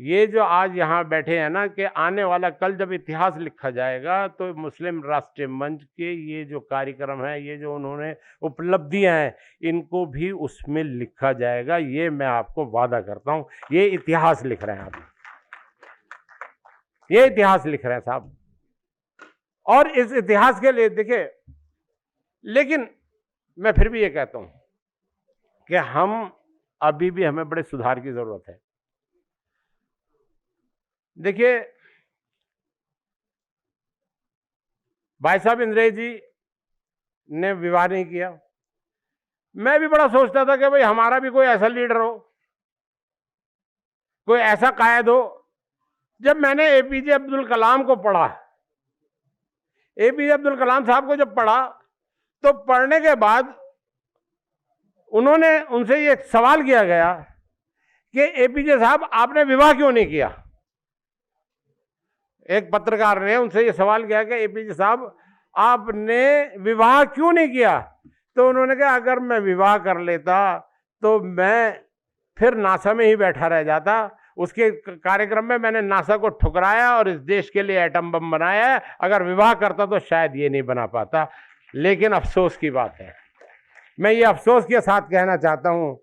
ये जो आज यहाँ बैठे हैं ना, कि आने वाला कल जब इतिहास लिखा जाएगा तो मुस्लिम राष्ट्रीय मंच के ये जो कार्यक्रम है, ये जो उन्होंने उपलब्धियां हैं, इनको भी उसमें लिखा जाएगा। ये मैं आपको वादा करता हूँ। ये इतिहास लिख रहे हैं आप, ये इतिहास लिख रहे हैं साहब। और इस इतिहास के लिए देखिए, लेकिन मैं फिर भी ये कहता हूं कि अभी भी हमें बड़े सुधार की जरूरत है। देखिए, भाई साहब इंद्रेश जी ने विवाह नहीं किया। मैं भी बड़ा सोचता था कि भाई हमारा भी कोई ऐसा लीडर हो, कोई ऐसा कायद हो। जब मैंने एपीजे अब्दुल कलाम को पढ़ा, एपीजे अब्दुल कलाम साहब को जब पढ़ा, तो पढ़ने के बाद उनसे ये सवाल किया गया कि एपीजे साहब आपने विवाह क्यों नहीं किया। एक पत्रकार ने उनसे ये सवाल किया कि एपीजे साहब आपने विवाह क्यों नहीं किया। तो उन्होंने कहा अगर मैं विवाह कर लेता तो मैं फिर नासा में ही बैठा रह जाता। उसके कार्यक्रम में मैंने नासा को ठुकराया और इस देश के लिए एटम बम बनाया। अगर विवाह करता तो शायद ये नहीं बना पाता। लेकिन अफसोस की बात है, मैं ये अफसोस के साथ कहना चाहता हूं,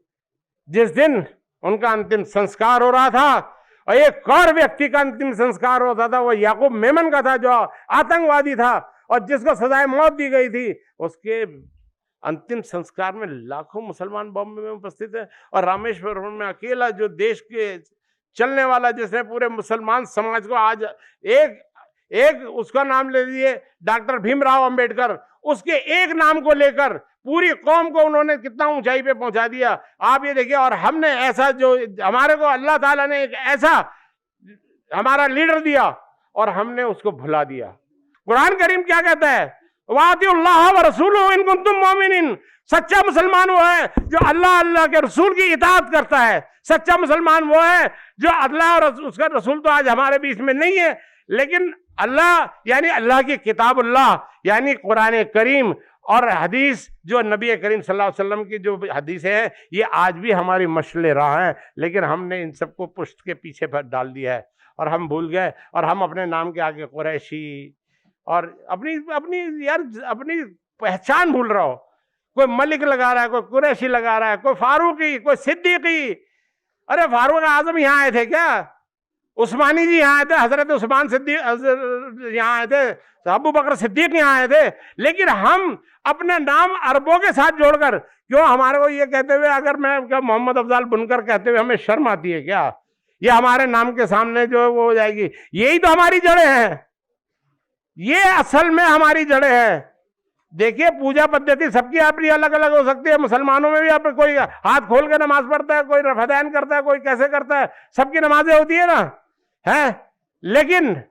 जिस दिन उनका अंतिम संस्कार हो रहा था और एक और व्यक्ति का अंतिम संस्कार होता था, वो याकूब मेमन का था, जो आतंकवादी था और जिसको सजाए मौत दी गई थी। उसके अंतिम संस्कार में लाखों मुसलमान बॉम्बे में उपस्थित है और रामेश्वरम में अकेला जो देश के चलने वाला, जिसने पूरे मुसलमान समाज को आज एक उसका नाम ले लीजिए, डॉक्टर भीमराव अंबेडकर, उसके एक नाम को लेकर पूरी कौम को उन्होंने कितना ऊंचाई पे पहुंचा दिया। आप ये देखिए। और हमने ऐसा, जो हमारे को अल्लाह ताला ने एक ऐसा हमारा लीडर दिया और हमने उसको भुला दिया। कुरान करीम क्या कहता है, वातिउल्लाह व रसूलहु इन कुंतुम मोमिनीन। सच्चा मुसलमान वो है जो अल्लाह के रसूल की इताअत करता है। सच्चा मुसलमान वो है जो अल्लाह और उसका रसूल तो आज हमारे बीच में नहीं है, लेकिन अल्लाह यानी अल्लाह की किताबुल्लाह यानी कुरान करीम और हदीस, जो नबी करीम सल्लल्लाहु अलैहि वसल्लम की जो हदीसें हैं, ये आज भी हमारी मशले राह है। लेकिन हमने इन सबको पुष्ट के पीछे डाल दिया है और हम भूल गए और हम अपने नाम के आगे कुरैशी और अपनी पहचान भूल रहा हो। कोई मलिक लगा रहा है, कोई कुरैशी लगा रहा है, कोई फारूकी, कोई सिद्दीकी। अरे फारूक आजम यहाँ आए थे क्या? उस्मानी जी यहाँ आए थे, हजरत उस्मान सिद्दीक यहाँ आए थे, अबू बकर सिद्दीक यहाँ आए थे। लेकिन हम अपने नाम अरबों के साथ जोड़कर, क्यों हमारे को ये कहते हुए, अगर मैं क्या मोहम्मद अफजाल बुनकर कहते हुए हमें शर्म आती है क्या? ये हमारे नाम के सामने जो वो हो जाएगी। यही तो हमारी जड़ें हैं, ये असल में हमारी जड़ें हैं। देखिए, पूजा पद्धति सबकी अपनी अलग अलग हो सकती है। मुसलमानों में भी आप कोई हाथ खोल के नमाज पढ़ता है, कोई रफादैन करता है, कोई कैसे करता है, सबकी नमाजें होती है ना, है। लेकिन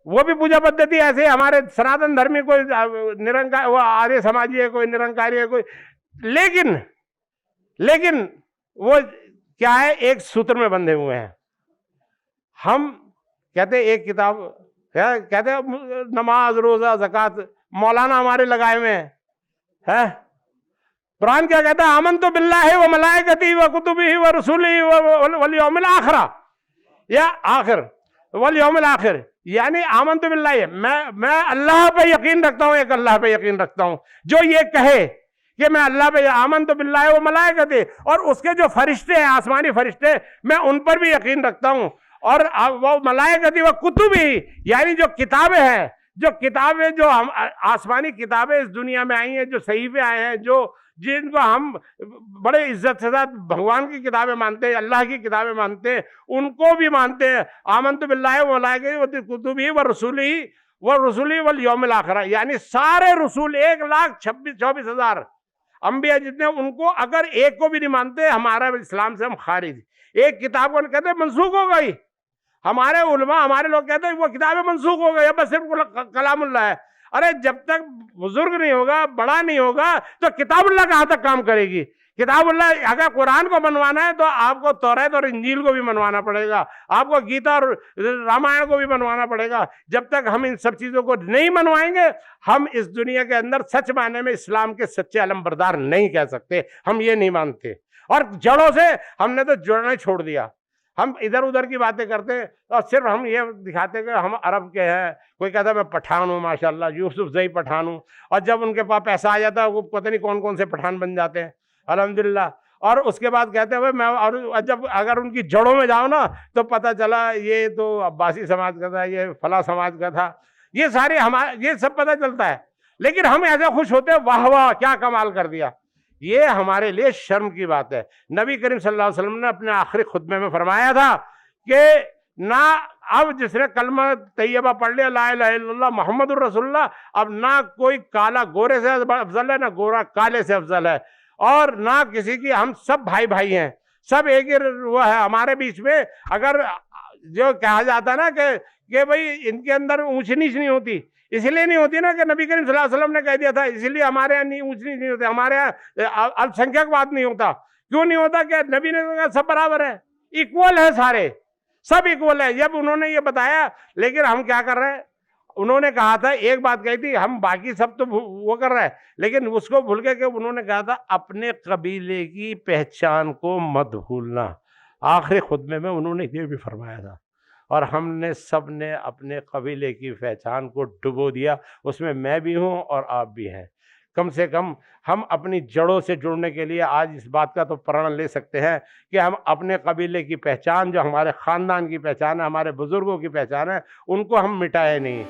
वो भी पूजा पद्धति ऐसे, हमारे सनातन धर्मी कोई निरंकार, वो आर्य समाजी है, कोई निरंकारी है, कोई। लेकिन वो क्या है, एक सूत्र में बंधे हुए हैं। हम कहते एक किताब, क्या कहते हैं, नमाज रोजा ज़कात मौलाना हमारे लगाए हुए हैं। कुरान क्या कहता है, आमन तो बिल्लाहि व मलाइकती व कुतुबिही व रसूलिही वल यौमिल आखिर, या आखिर वल यौमिल आखिर, यानी आमन तो बिल्लाहि, मैं अल्लाह पे यकीन रखता हूं, एक अल्लाह पे यकीन रखता हूं जो ये कहे कि मैं अल्लाह पे, आमन तो बिल्लाहि व मलाइकती, और उसके जो फरिश्ते हैं, आसमानी फरिश्ते, मैं उन पर भी यकीन रखता हूं। और वो मलाइकती व कुतुबी, यानी जो किताबें हैं, जो हम आसमानी किताबें इस दुनिया में आई हैं, जो सहीफे आए हैं, जिनको हम बड़े इज्जत से साथ भगवान की किताबें मानते हैं, अल्लाह की किताबें मानते हैं, उनको भी मानते हैं। आमनतु बिल्लाहि व मलाइकतिही व कुतुबिही व रसूलिही वल यौमिल आखिर, यानी सारे रसूल 1,24,000 अंबिया जितने, उनको अगर एक को भी नहीं मानते, हमारा इस्लाम से हम खारिज। एक किताब को कहते हैं मनसूख हो गई, हमारे उलमा, हमारे लोग कहते हैं वो किताबें मनसूख हो गई, अब बस सिर्फ कलामुल्लाह है। अरे जब तक बुजुर्ग नहीं होगा, बड़ा नहीं होगा, तो किताबुल्लाह कहाँ तक काम करेगी? किताबुल्लाह, अगर कुरान को मनवाना है तो आपको तौरात और इंजील को भी मनवाना पड़ेगा, आपको गीता और रामायण को भी मनवाना पड़ेगा। जब तक हम इन सब चीजों को नहीं मनवाएंगे, हम इस दुनिया के अंदर सच मायने में इस्लाम के सच्चे अलमबरदार नहीं कह सकते। हम ये नहीं मानते और जड़ों से हमने तो जुड़ना छोड़ दिया। हम इधर उधर की बातें करते हैं और सिर्फ हम ये दिखाते हैं कि हम अरब के हैं। कोई कहता है मैं पठान हूँ, माशाल्लाह यूसुफ जई पठान हूँ, और जब उनके पास पैसा आ जाता है वो पता नहीं कौन कौन से पठान बन जाते हैं, अल्हम्दुलिल्लाह। और उसके बाद कहते हैं भाई मैं, और जब अगर उनकी जड़ों में जाओ ना तो पता चला ये तो अब्बासी समाज का था, ये फला समाज का था, ये सारे हमारे, ये सब पता चलता है। लेकिन हम ऐसे खुश होते हैं, वाह वाह क्या कमाल कर दिया। ये हमारे लिए शर्म की बात है। नबी करीम सल्लल्लाहु अलैहि वसल्लम ने अपने आखिरी खुतबे में फरमाया था कि ना, अब जिसने कलमा तैयबा पढ़ लिया ला इलाहा इल्लल्लाह मुहम्मदुर रसूलुल्लाह, अब ना कोई काला गोरे से अफजल है, ना गोरा काले से अफजल है, और ना किसी की, हम सब भाई भाई हैं, सब एक ही वो है हमारे बीच में। अगर जो कहा जाता ना कि भाई इनके अंदर ऊंच नीच नहीं होती, इसलिए नहीं होती ना कि नबी करीम सल्लल्लाहु अलैहि वसल्लम ने कह दिया था, इसलिए हमारे यहाँ नहीं ऊंच नीच नहीं होते, हमारे यहाँ अल्पसंख्यकवाद नहीं होता। क्यों नहीं होता? कि नबी ने कहा सब बराबर है, इक्वल है, सारे सब इक्वल है। जब उन्होंने ये बताया, लेकिन हम क्या कर रहे हैं, उन्होंने कहा था, एक बात कही थी, हम बाकी सब तो वो कर रहे हैं, लेकिन उसको भूल के कि उन्होंने कहा था अपने कबीले की पहचान को मत भूलना। आखिरी खुतबे में उन्होंने ये भी फरमाया था, और हमने सब ने अपने कबीले की पहचान को डुबो दिया, उसमें मैं भी हूँ और आप भी हैं। कम से कम हम अपनी जड़ों से जुड़ने के लिए आज इस बात का तो प्रण ले सकते हैं कि हम अपने कबीले की पहचान, जो हमारे ख़ानदान की पहचान है, हमारे बुज़ुर्गों की पहचान है, उनको हम मिटाए नहीं।